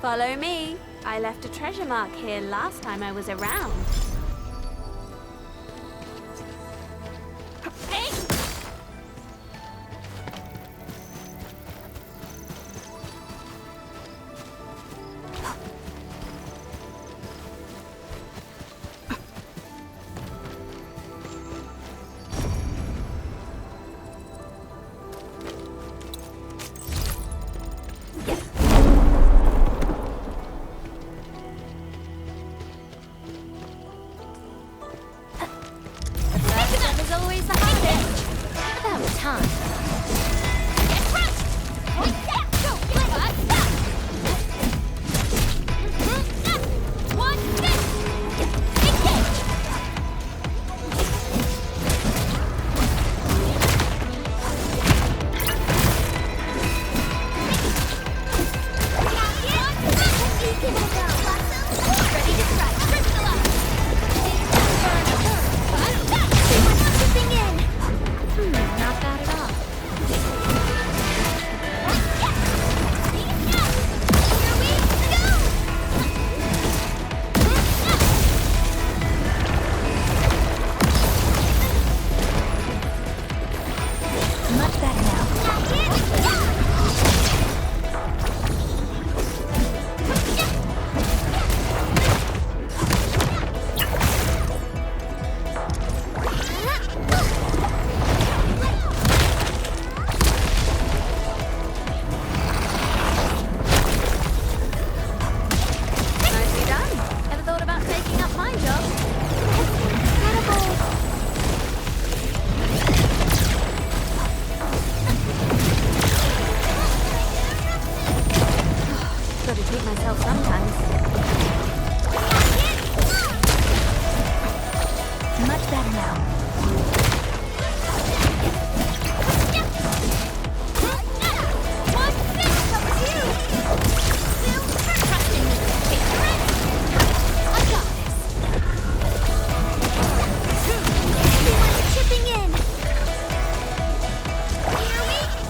Follow me. I left a treasure mark here last time I was around. Hey! Always the hardest. About time. Get crushed! Oh, yeah! Go! One, six! Engage! Ready to strike! Crystal up! Not bad at all. Here we go! Much better now. Myself sometimes. Much better now. Chipping in. Here we go.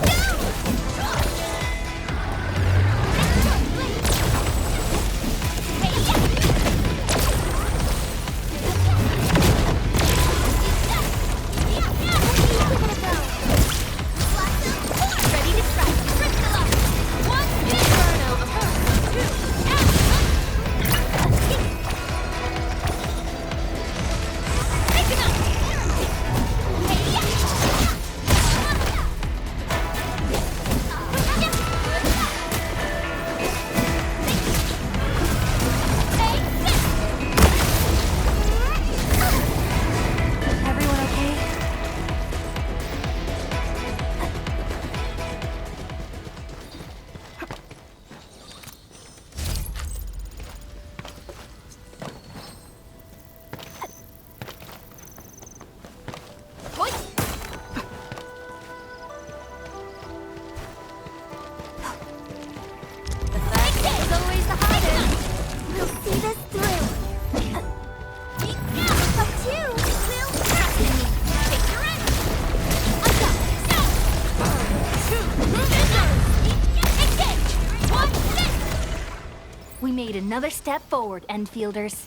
We made another step forward, Endfielders.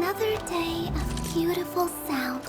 Another day of beautiful sound.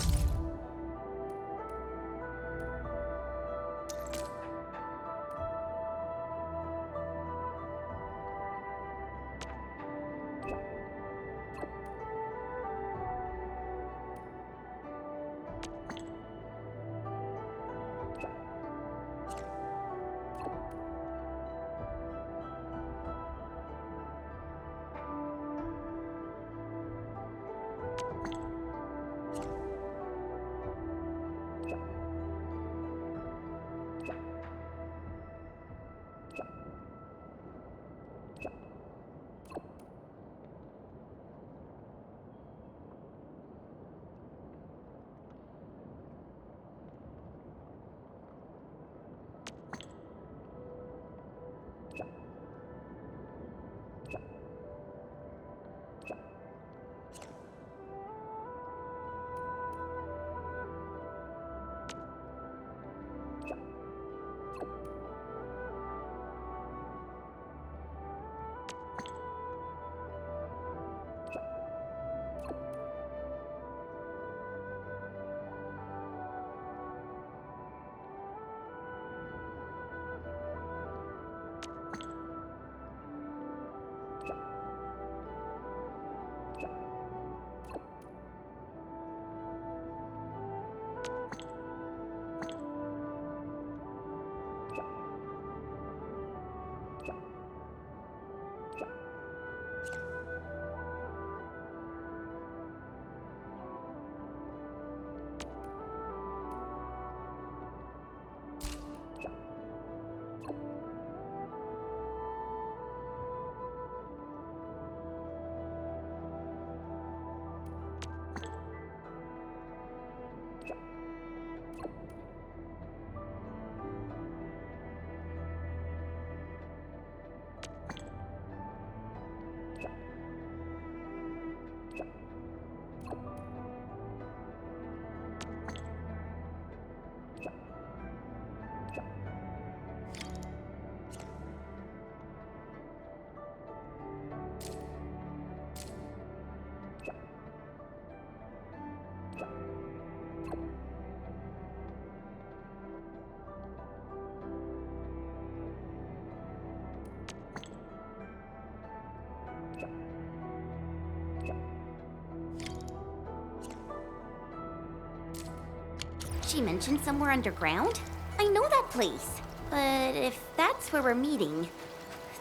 She mentioned somewhere underground? I know that place. But if that's where we're meeting,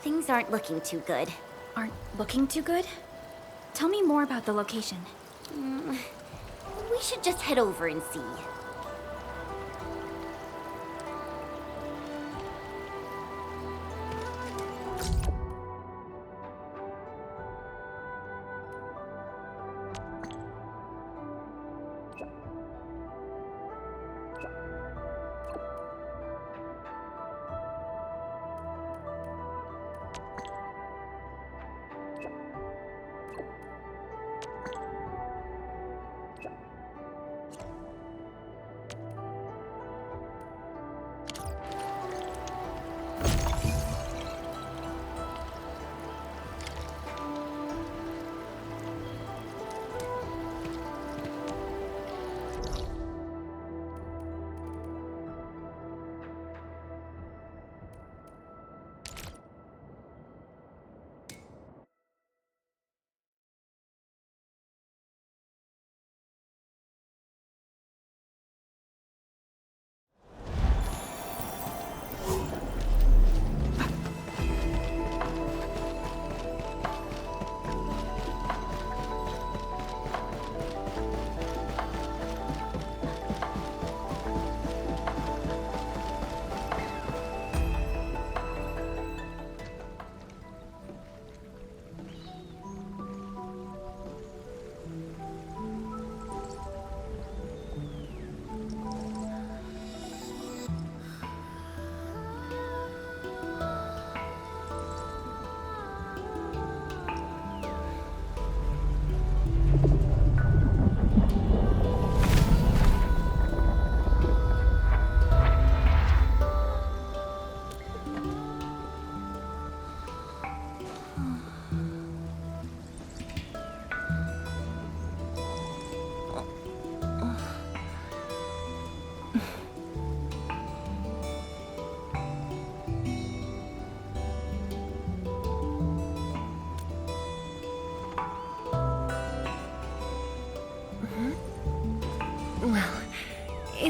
things aren't looking too good. Aren't looking too good? Tell me more about the location. We should just head over and see.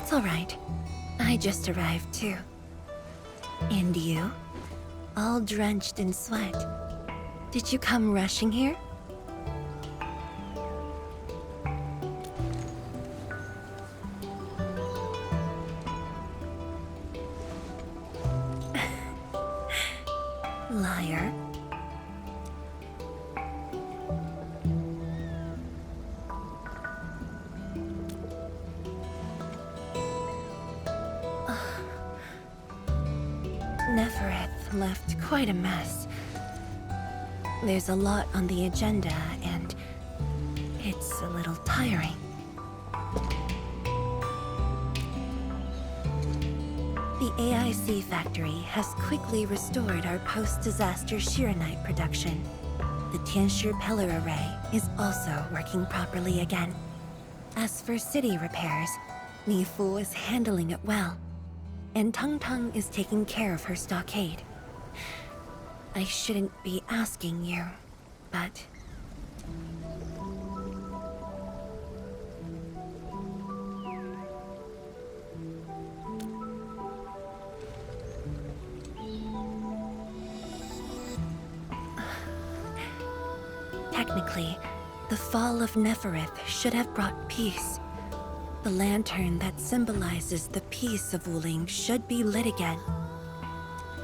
It's all right. I just arrived too. And you? All drenched in sweat. Did you come rushing here? Liar. Nefereth left quite a mess. There's a lot on the agenda, and it's a little tiring. The AIC factory has quickly restored our post-disaster Shiranite production. The Tianshi pillar array is also working properly again. As for city repairs, Nifu is handling it well, and Tung Tung is taking care of her stockade. I shouldn't be asking you, but... Technically, the fall of Nefereth should have brought peace. The lantern that symbolizes the peace of Wuling should be lit again.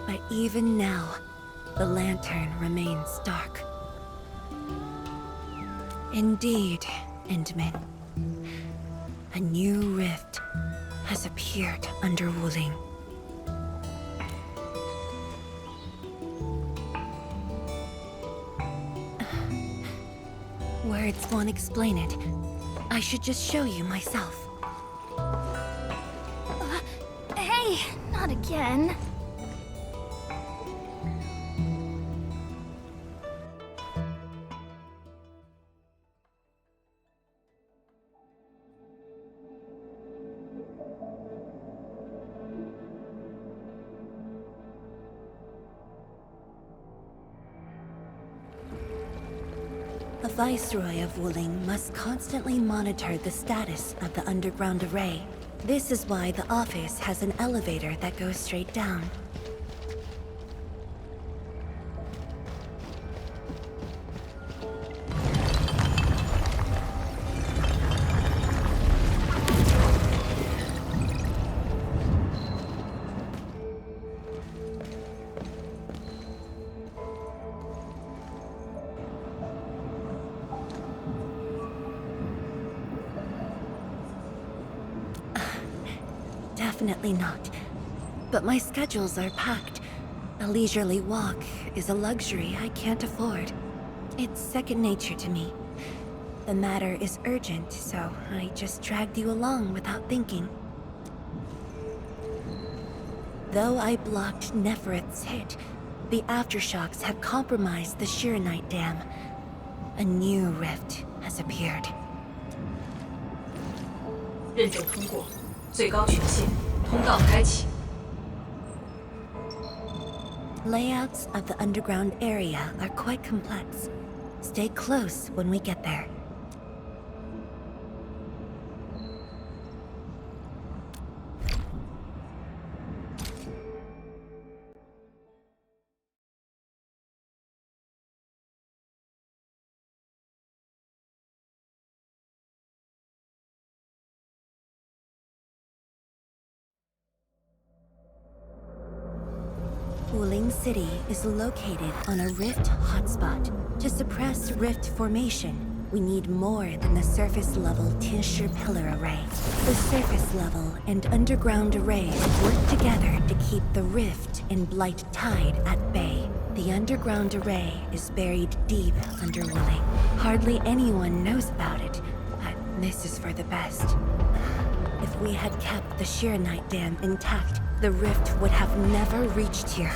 But even now, the lantern remains dark. Indeed, Endman. A new rift has appeared under Wuling. Words won't explain it. I should just show you myself. Hey, not again. A Viceroy of Wuling must constantly monitor the status of the underground array. This is why the office has an elevator that goes straight down. Definitely not. But my schedules are packed. A leisurely walk is a luxury I can't afford. It's second nature to me. The matter is urgent, so I just dragged you along without thinking. Though I blocked Nefereth's hit, the aftershocks have compromised the Shiranite dam. A new rift has appeared. 认证通过，最高权限，通道开启。 Layouts of the underground area are quite complex. Stay close when we get there. Wuling City is located on a rift hotspot. To suppress rift formation, we need more than the surface-level Tianshi pillar array. The surface-level and underground arrays work together to keep the rift and blight tide at bay. The underground array is buried deep under Wuling. Hardly anyone knows about it, but this is for the best. If we had kept the Shiranite dam intact, the rift would have never reached here.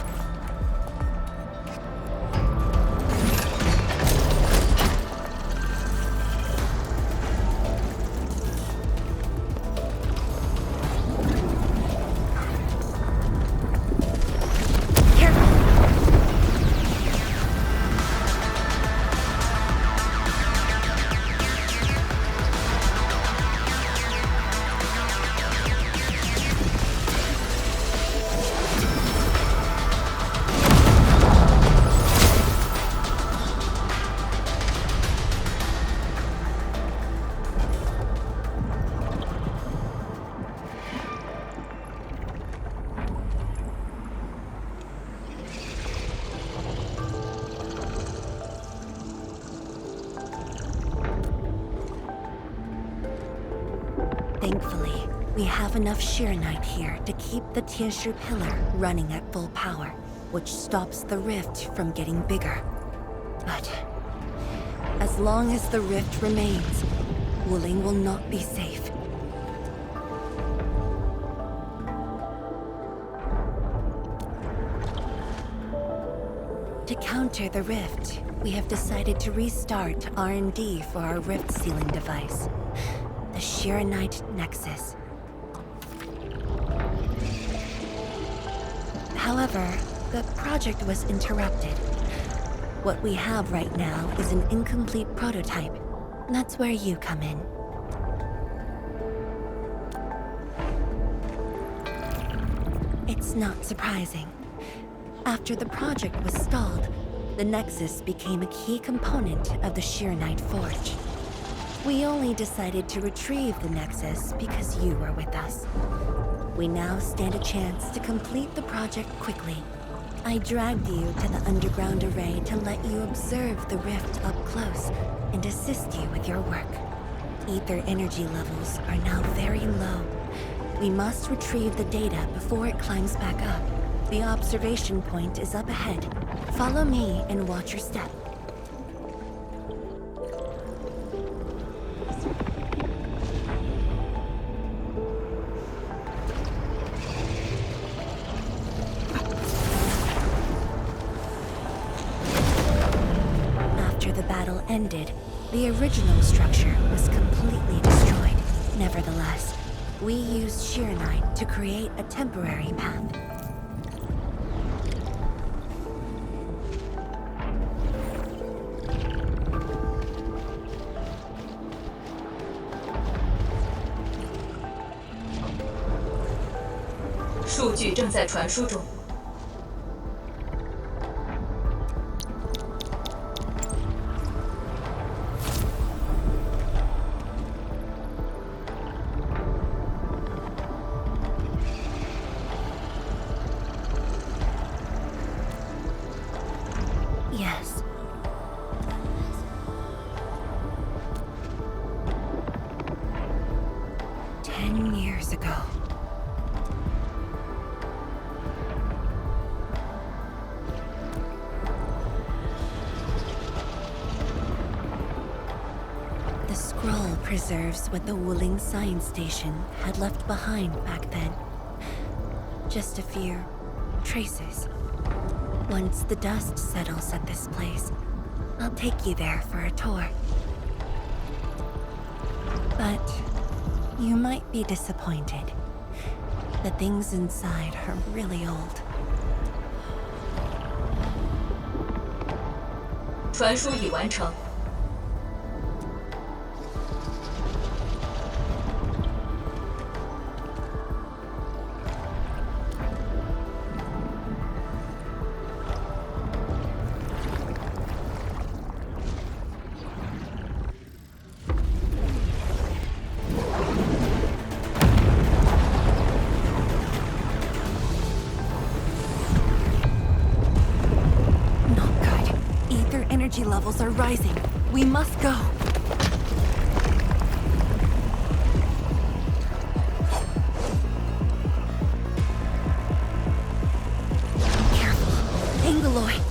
We have enough Sheeranite here to keep the Tinsher Pillar running at full power, which stops the rift from getting bigger. But as long as the rift remains, Wuling will not be safe. To counter the rift, we have decided to restart R&D for our rift sealing device, the Sheeranite Nexus. However, the project was interrupted. What we have right now is an incomplete prototype. That's where you come in. It's not surprising. After the project was stalled, the Nexus became a key component of the Sheeranite Forge. We only decided to retrieve the Nexus because you were with us. We now stand a chance to complete the project quickly. I dragged you to the underground array to let you observe the rift up close and assist you with your work. Ether energy levels are now very low. We must retrieve the data before it climbs back up. The observation point is up ahead. Follow me and watch your step. After the battle ended, the original structure was completely destroyed. Nevertheless, we used Sheeranite to create a temporary path. "数据正在传输中。Yes. Ten years ago. The scroll preserves what the Wuling Science Station had left behind back then. Just a few traces. Once the dust settles at this place, I'll take you there for a tour. But you might be disappointed. The things inside are really old. 传输已完成。Not good. Ether energy levels are rising. We must go. Careful. Angaloy.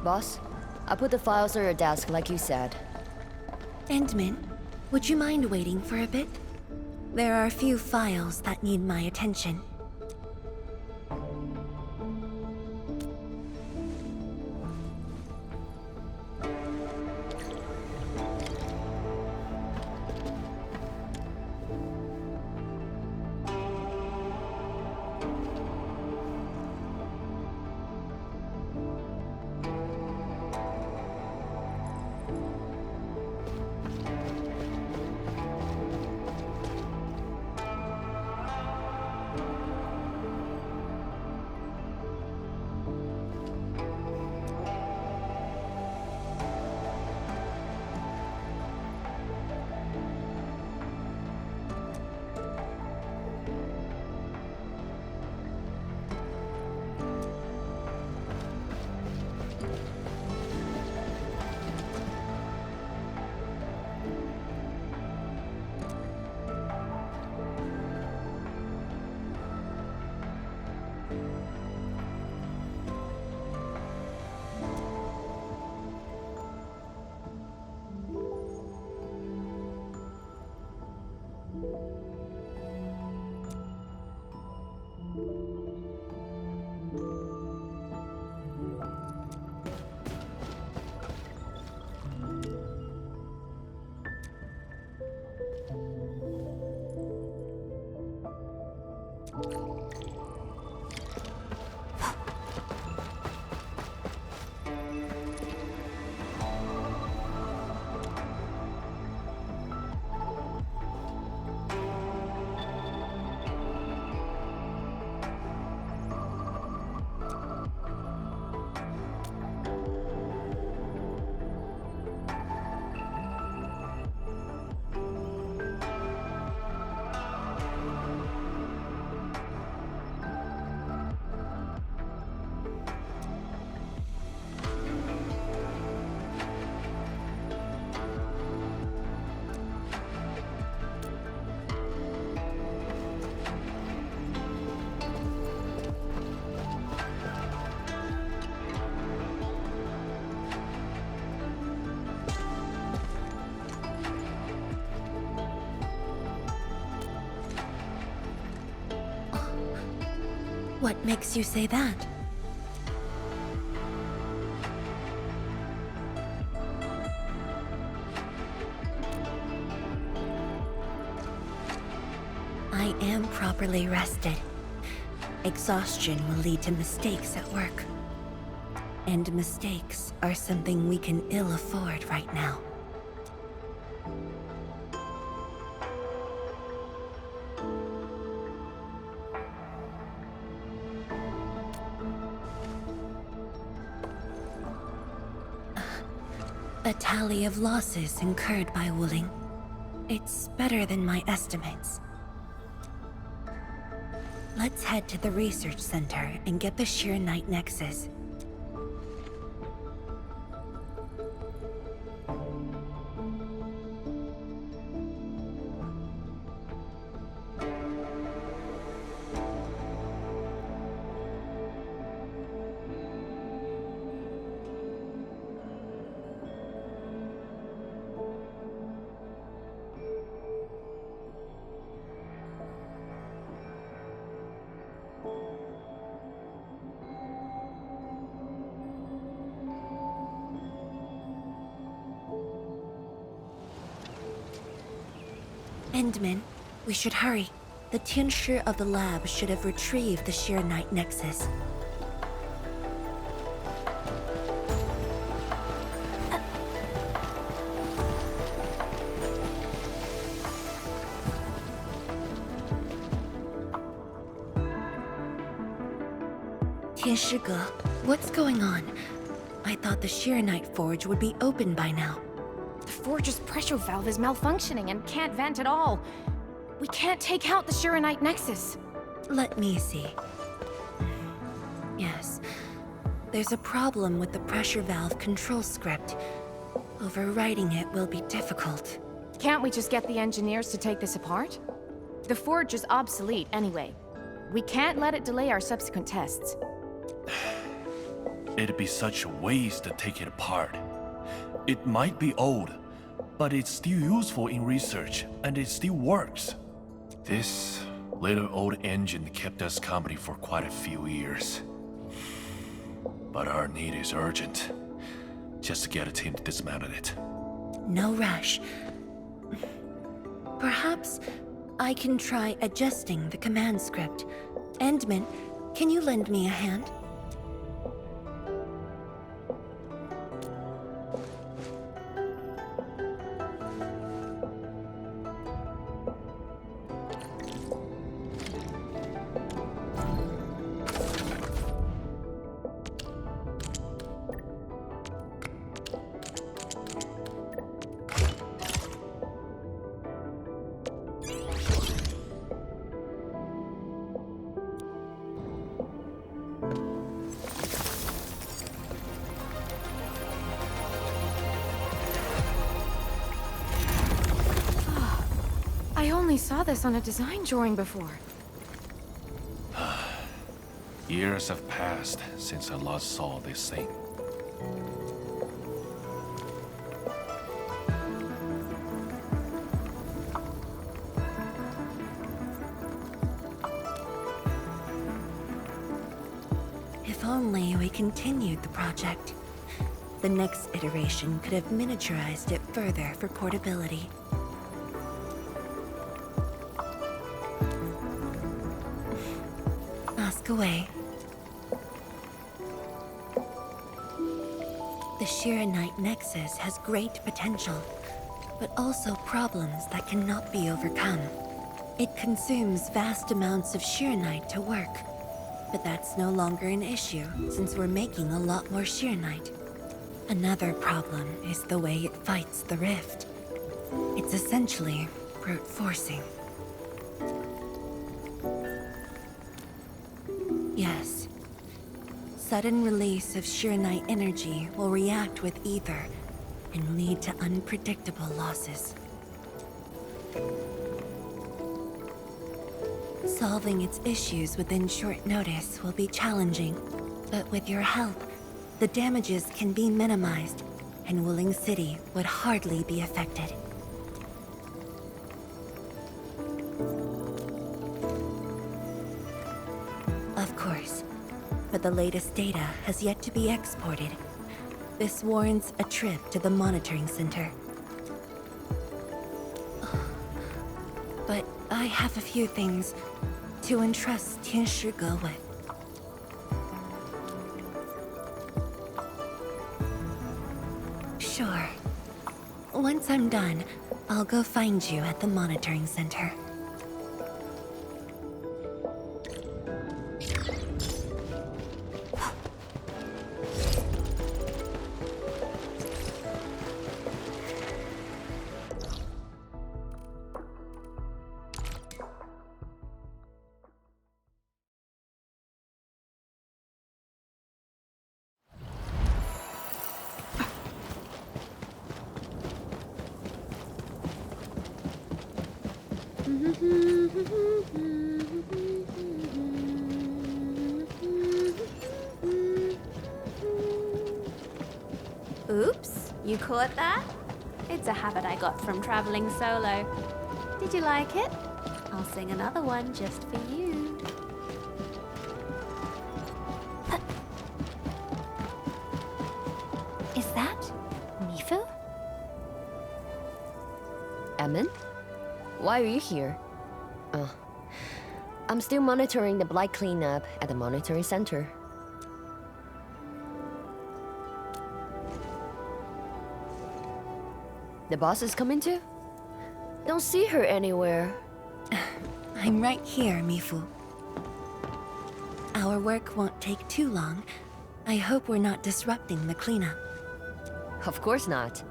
Boss, I put the files on your desk like you said. Endman, would you mind waiting for a bit? There are a few files that need my attention. What makes you say that? I am properly rested. Exhaustion will lead to mistakes at work. And mistakes are something we can ill afford right now. A tally of losses incurred by Wuling. It's better than my estimates. Let's head to the research center and get the Sheer Night Nexus. Endman, we should hurry. The tincture of the lab should have retrieved the Sheer Night Nexus. Tianshige, what's going on? I thought the Sheer Night Forge would be open by now. The Forge's pressure valve is malfunctioning and can't vent at all. We can't take out the Shiranite Nexus. Let me see. Yes. There's a problem with the pressure valve control script. Overwriting it will be difficult. Can't we just get the engineers to take this apart? The Forge is obsolete anyway. We can't let it delay our subsequent tests. It'd be such a waste to take it apart. It might be old, but it's still useful in research, and it still works. This little old engine kept us company for quite a few years. But our need is urgent. Just to get a team to dismantle it. No rush. Perhaps I can try adjusting the command script. Endman, can you lend me a hand? I only saw this on a design drawing before. Years have passed since I last saw this thing. If only we continued the project. The next iteration could have miniaturized it further for portability. Ask away. The Shiranite Nexus has great potential, but also problems that cannot be overcome. It consumes vast amounts of Shiranite to work, but that's no longer an issue since we're making a lot more Shiranite. Another problem is the way it fights the rift. It's essentially brute forcing. Yes. Sudden release of Shiranite energy will react with ether and lead to unpredictable losses. Solving its issues within short notice will be challenging, but with your help, the damages can be minimized, and Wuling City would hardly be affected. Of course, but the latest data has yet to be exported. This warrants a trip to the monitoring center. But I have a few things to entrust Tianshi Ge with. Sure. Once I'm done, I'll go find you at the monitoring center. Oops, you caught that? It's a habit I got from traveling solo. Did you like it? I'll sing another one just for you. Is that Mifu? Emin? Why are you here? Oh. I'm still monitoring the blight cleanup at the monitoring center. The boss is coming too? Don't see her anywhere. I'm right here, Mifu. Our work won't take too long. I hope we're not disrupting the cleanup. Of course not.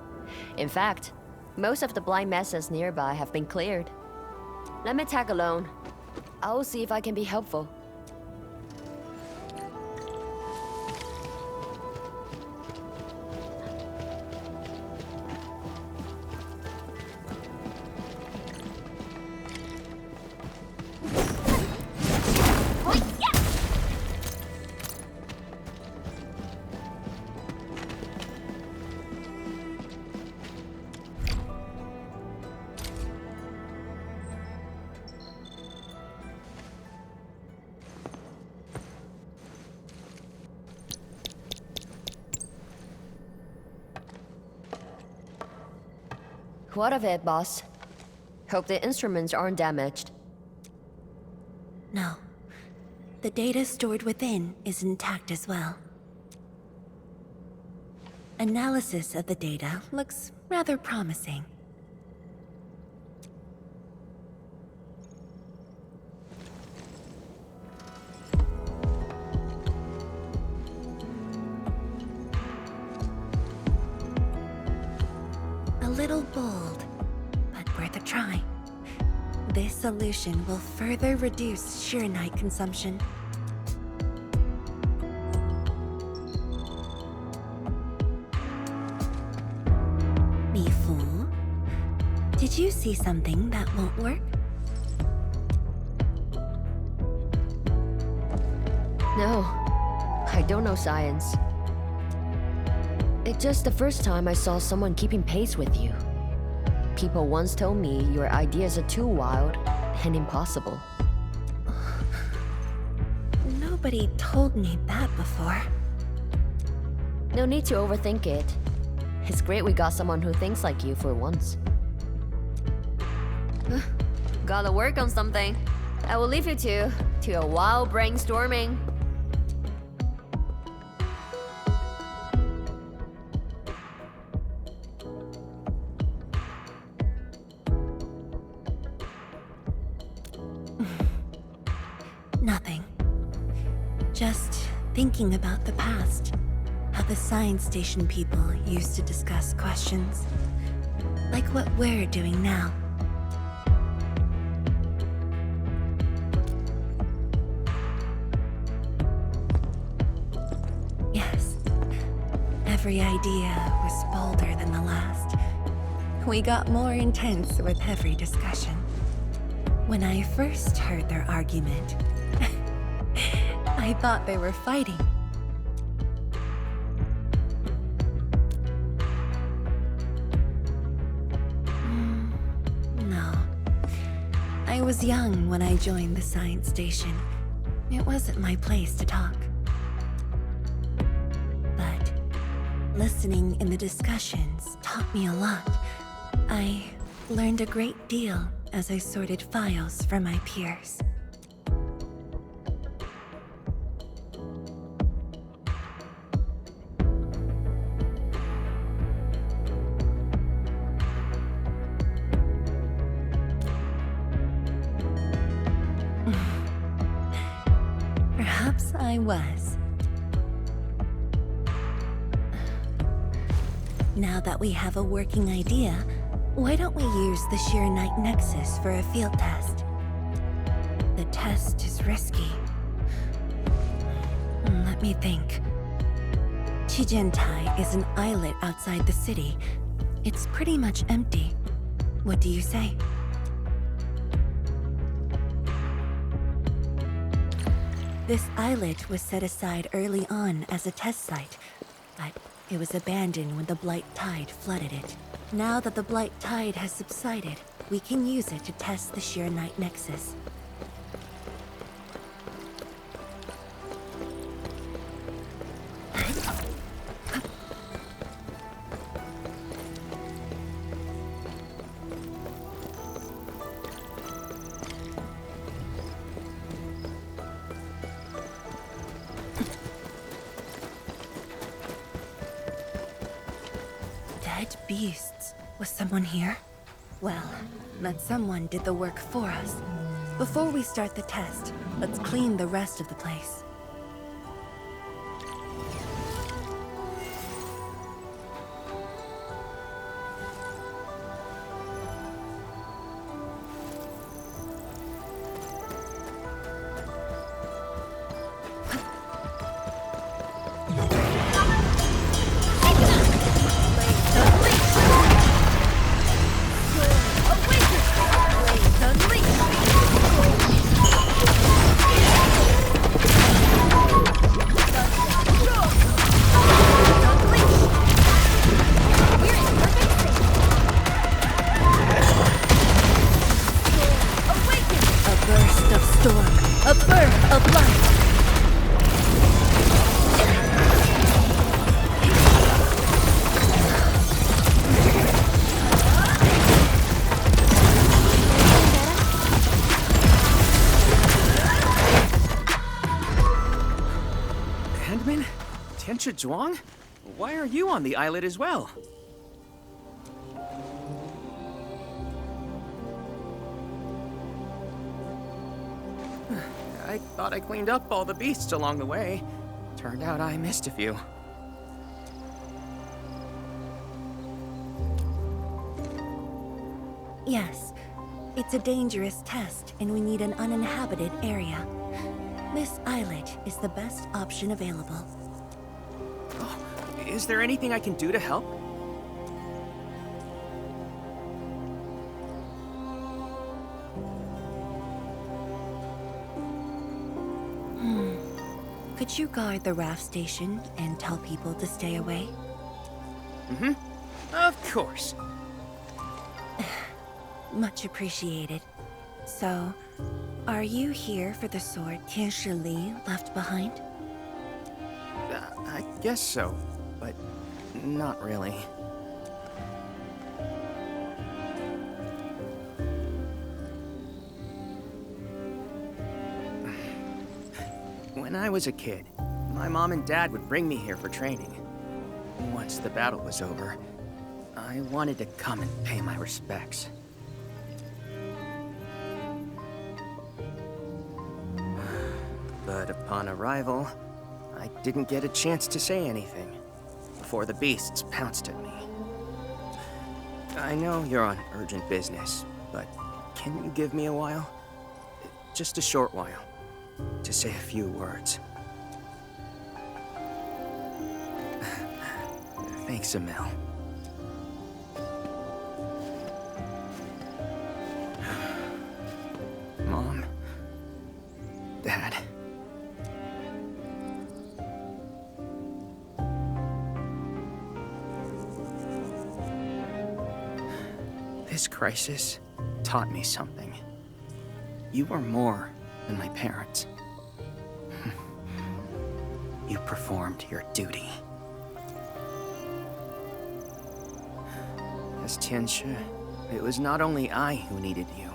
In fact, most of the blight messes nearby have been cleared. Let me tag along. I'll see if I can be helpful. What of it, boss? Hope the instruments aren't damaged. No. The data stored within is intact as well. Analysis of the data looks rather promising. A little bold, but worth a try. This solution will further reduce Shirenite consumption. Mifu, did you see something that won't work? No, I don't know science. It's just the first time I saw someone keeping pace with you. People once told me your ideas are too wild and impossible. Nobody told me that before. No need to overthink it. It's great we got someone who thinks like you for once. Gotta work on something. I will leave you to a wild brainstorming. Nothing. Just thinking about the past. How the science station people used to discuss questions. Like what we're doing now. Yes. Every idea was bolder than the last. We got more intense with every discussion. When I first heard their argument, I thought they were fighting. No. I was young when I joined the science station. It wasn't my place to talk. But listening in the discussions taught me a lot. I learned a great deal as I sorted files for my peers. Perhaps I was. Now that we have a working idea, why don't we use the Shirenite Nexus for a field test? The test is risky. Let me think. Chijentai is an islet outside the city. It's pretty much empty. What do you say? This islet was set aside early on as a test site, but it was abandoned when the Blight Tide flooded it. Now that the Blight Tide has subsided, we can use it to test the Shirenite Nexus. Dead beasts. Was someone here? Well, that someone did the work for us. Before we start the test, let's clean the rest of the place. Zhuang? Why are you on the islet as well? I thought I cleaned up all the beasts along the way. Turned out I missed a few. Yes, it's a dangerous test, and we need an uninhabited area. This islet is the best option available. Oh, is there anything I can do to help? Could you guard the raft station and tell people to stay away? Mm-hmm. Of course. Much appreciated. So, are you here for the sword Tianshi Li left behind? I guess so, but not really. When I was a kid, my mom and dad would bring me here for training. Once the battle was over, I wanted to come and pay my respects. But upon arrival, I didn't get a chance to say anything before the beasts pounced at me. I know you're on urgent business, but can you give me a while? Just a short while, to say a few words. Thanks, Emil. Mom. Dad. This crisis taught me something. You are more than my parents. You performed your duty. As Tianshi, it was not only I who needed you,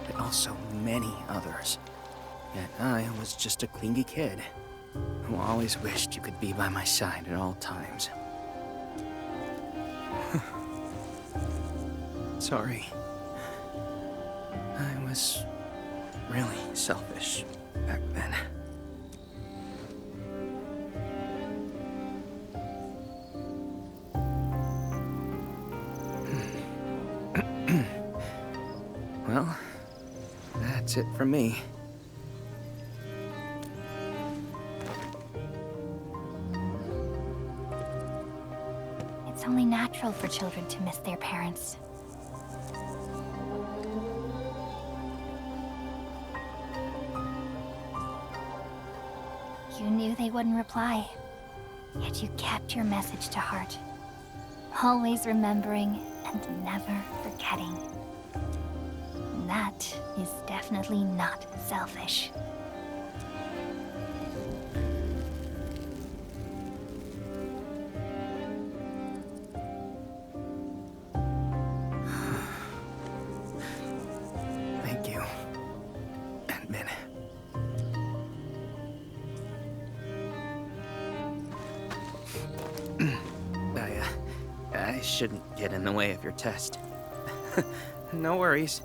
but also many others. Yet I was just a clingy kid who always wished you could be by my side at all times. Sorry. I was really selfish back then. Well, that's it from me. It's only natural for children to miss their parents. You knew they wouldn't reply, yet you kept your message to heart. Always remembering and never forgetting. That is definitely not selfish. Thank you, Min. I shouldn't get in the way of your test. No worries.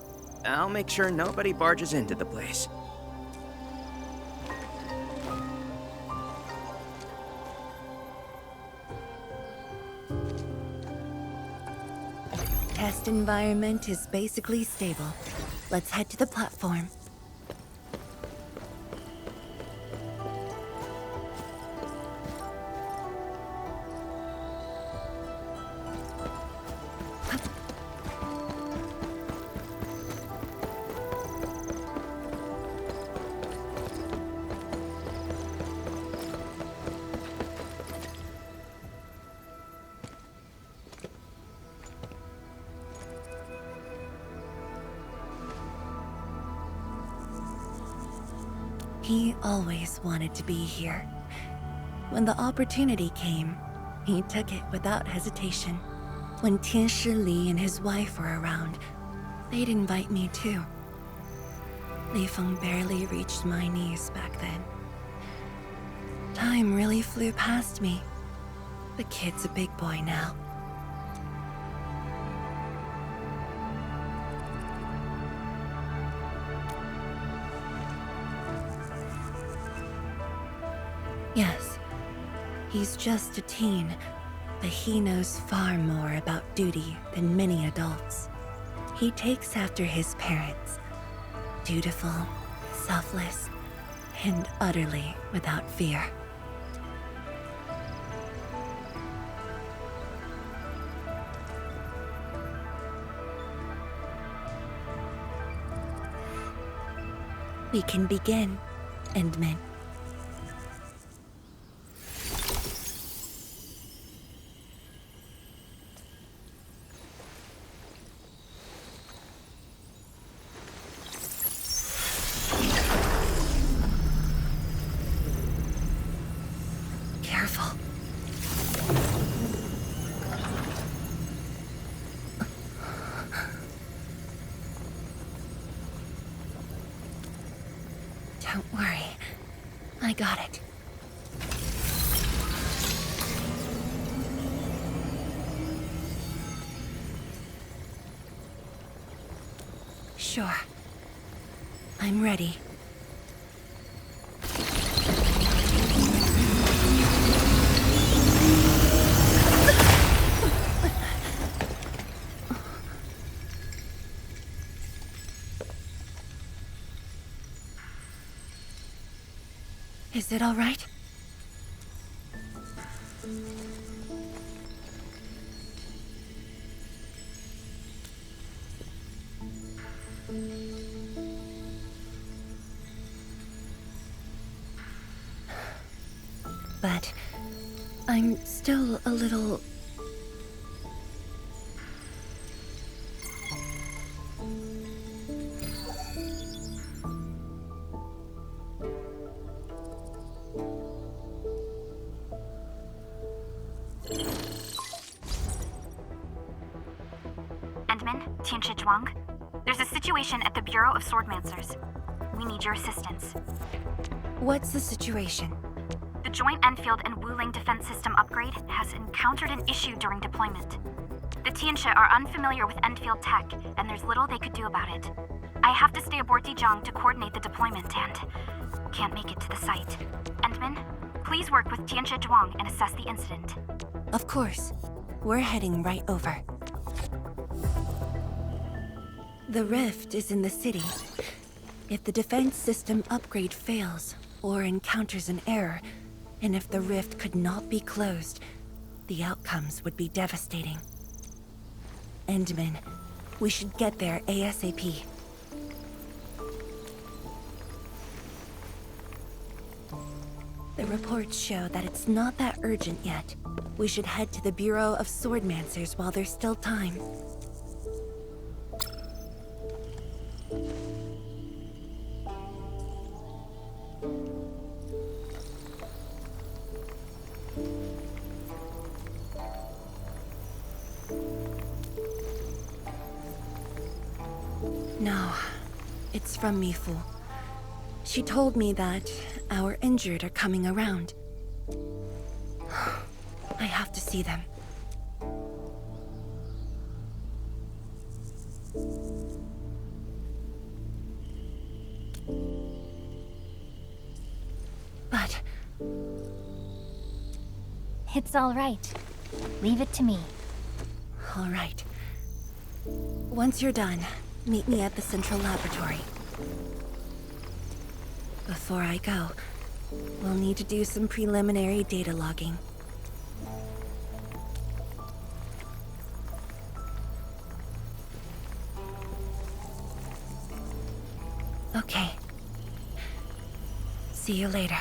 I'll make sure nobody barges into the place. Test environment is basically stable. Let's head to the platform. He always wanted to be here. When the opportunity came, he took it without hesitation. When Tianshi Li and his wife were around, they'd invite me too. Li Feng barely reached my knees back then. Time really flew past me, The kid's a big boy now. Yes, he's just a teen, but he knows far more about duty than many adults. He takes after his parents. Dutiful, selfless, and utterly without fear. We can begin, Endman. Careful. Don't worry. I got it. Sure. I'm ready. Is it all right? But I'm still a little... Endman, Tianshi Zhuang. There's a situation at the Bureau of Swordmancers. We need your assistance. What's the situation? The Joint Enfield and Wuling defense system upgrade has encountered an issue during deployment. The Tianshi are unfamiliar with Enfield tech, and there's little they could do about it. I have to stay aboard Dijiang to coordinate the deployment and can't make it to the site. Endman, please work with Tianshi Zhuang and assess the incident. Of course. We're heading right over. The rift is in the city. If the defense system upgrade fails, or encounters an error, and if the rift could not be closed, the outcomes would be devastating. Endman, we should get there ASAP. The reports show that it's not that urgent yet. We should head to the Bureau of Swordmancers while there's still time. No, it's from Mifu. She told me that our injured are coming around. I have to see them. But... It's all right. Leave it to me. all right. Once you're done, meet me at the central laboratory. Before I go, we'll need to do some preliminary data logging. Okay. See you later.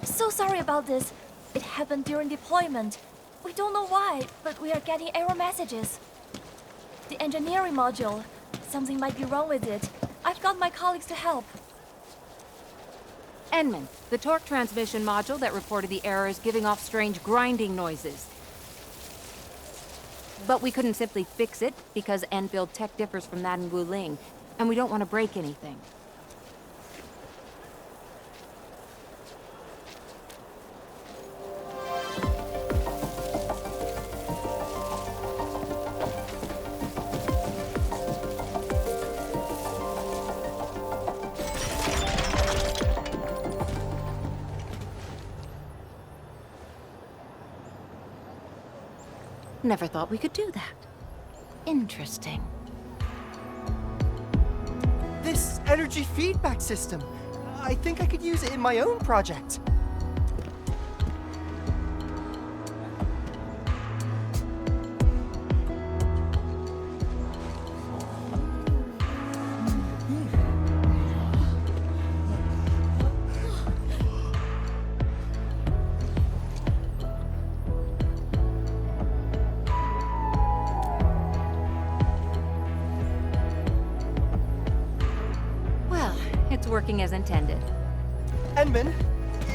So sorry about this. It happened during deployment. We don't know why, but we are getting error messages. The engineering module. Something might be wrong with it. I've got my colleagues to help. Enman, the torque transmission module that reported the error is giving off strange grinding noises. But we couldn't simply fix it because Enfield tech differs from that in Wuling, and we don't want to break anything. Never thought we could do that. Interesting. This energy feedback system. I think I could use it in my own project. It's working as intended. Enman,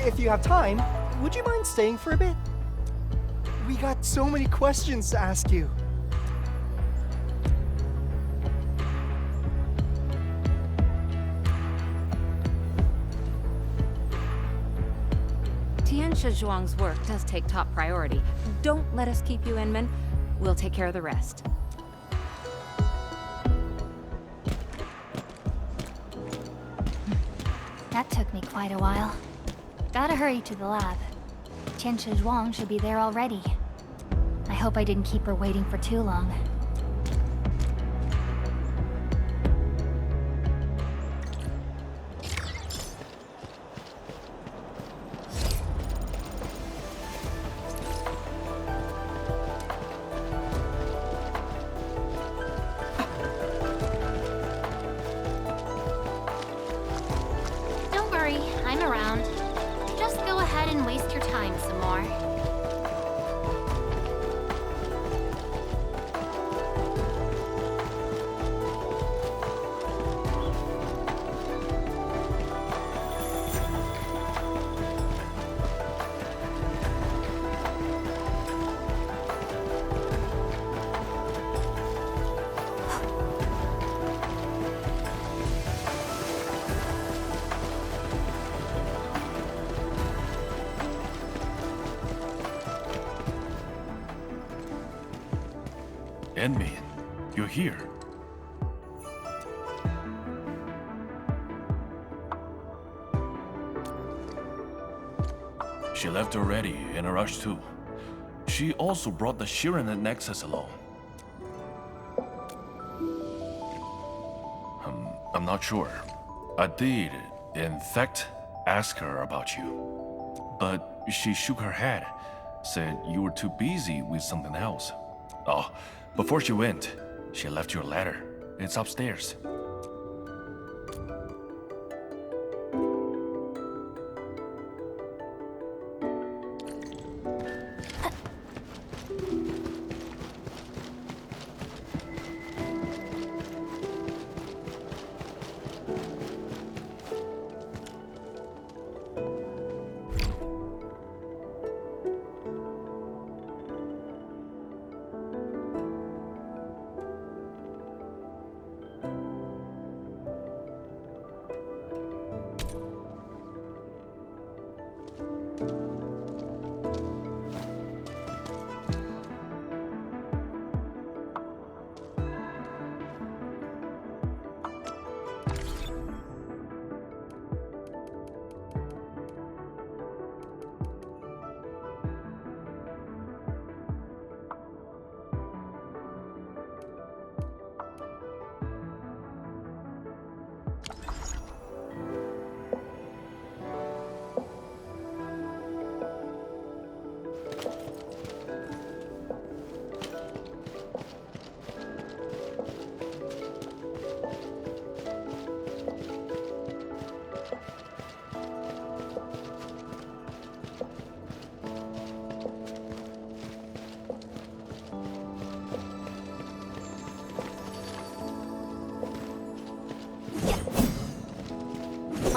if you have time, would you mind staying for a bit? We got so many questions to ask you. Tianxia Zhuang's work does take top priority. Don't let us keep you, Enman. We'll take care of the rest. That took me quite a while. Gotta hurry to the lab. Tianxia Zhuang should be there already. I hope I didn't keep her waiting for too long. Don't worry, I'm around. Just go ahead and waste your time some more. Enman, you're here. She left already, in a rush too. She also brought the Shiranet Nexus along. I'm not sure. I did, in fact, ask her about you. But she shook her head, said you were too busy with something else. Oh, before she went, she left you a letter. It's upstairs.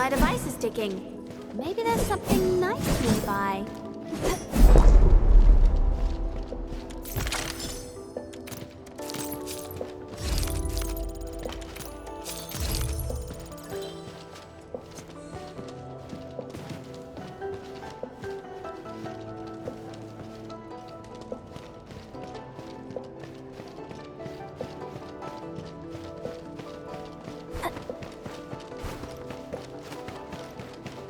My device is ticking. Maybe there's something nice nearby.